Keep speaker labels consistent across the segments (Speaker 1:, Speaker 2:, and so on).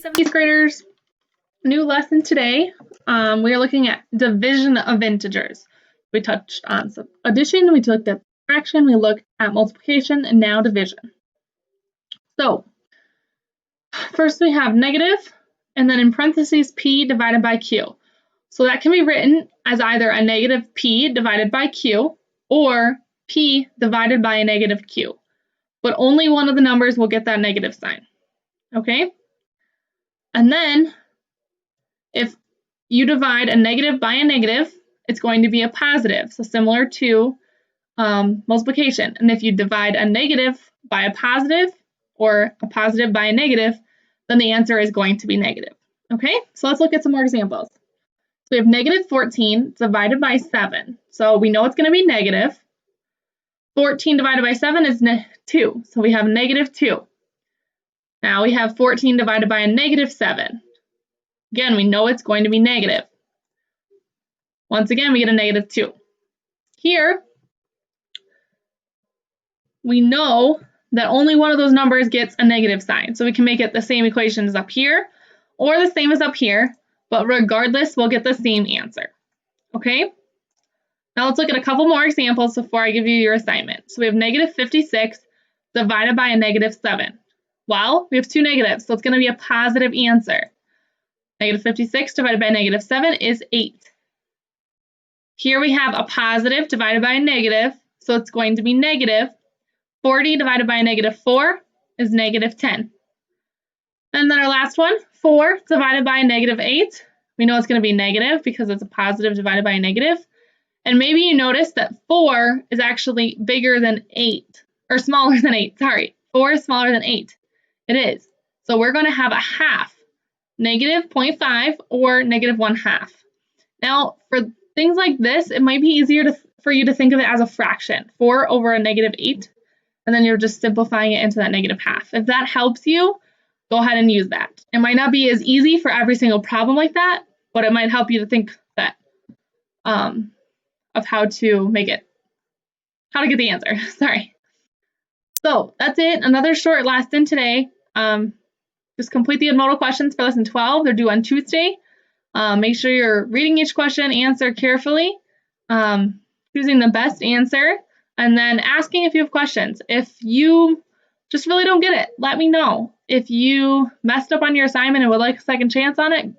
Speaker 1: 7th graders, new lesson today. We are looking at division of integers. We touched on addition, we looked at fraction, we looked at multiplication, and now division. So first we have negative, and then in parentheses p divided by q. So that can be written as either a negative p divided by q or p divided by a negative q. But only one of the numbers will get that negative sign. Okay? And then if you divide a negative by a negative, it's going to be a positive, so similar to multiplication. And if you divide a negative by a positive or a positive by a negative, then the answer is going to be negative. Okay, so let's look at some more examples. So we have negative 14 divided by 7. So we know it's going to be negative. 14 divided by 7 is 2, so we have negative 2. Now we have 14 divided by a negative 7. Again, we know it's going to be negative. Once again, we get a negative 2. Here, we know that only one of those numbers gets a negative sign. So we can make it the same equation as up here or the same as up here, but regardless, we'll get the same answer. Okay? Now let's look at a couple more examples before I give you your assignment. So we have negative 56 divided by a negative 7. Well, we have two negatives, so it's going to be a positive answer. Negative 56 divided by negative 7 is 8. Here we have a positive divided by a negative, so it's going to be negative. 40 divided by a negative 4 is negative 10. And then our last one, 4 divided by a negative 8. We know it's going to be negative because it's a positive divided by a negative. And maybe you notice that 4 is actually bigger than 8, or smaller than 8, sorry. 4 is smaller than 8. It is. So we're going to have a half. Negative 0.5 or negative 1/2. Now, for things like this, it might be easier for you to think of it as a fraction, 4 over a negative 8, and then you're just simplifying it into that negative half. If that helps you, go ahead and use that. It might not be as easy for every single problem like that, but it might help you to think that of how to get the answer. Sorry. So that's it. Another short lesson today. Just complete the modal questions for lesson 12. They're due on Tuesday. Make sure you're reading each question, answer carefully, choosing the best answer, and then asking if you have questions. If you just really don't get it, let me know. If you messed up on your assignment and would like a second chance on it,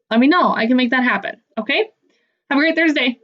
Speaker 1: let me know. I can make that happen. Okay? Have a great Thursday.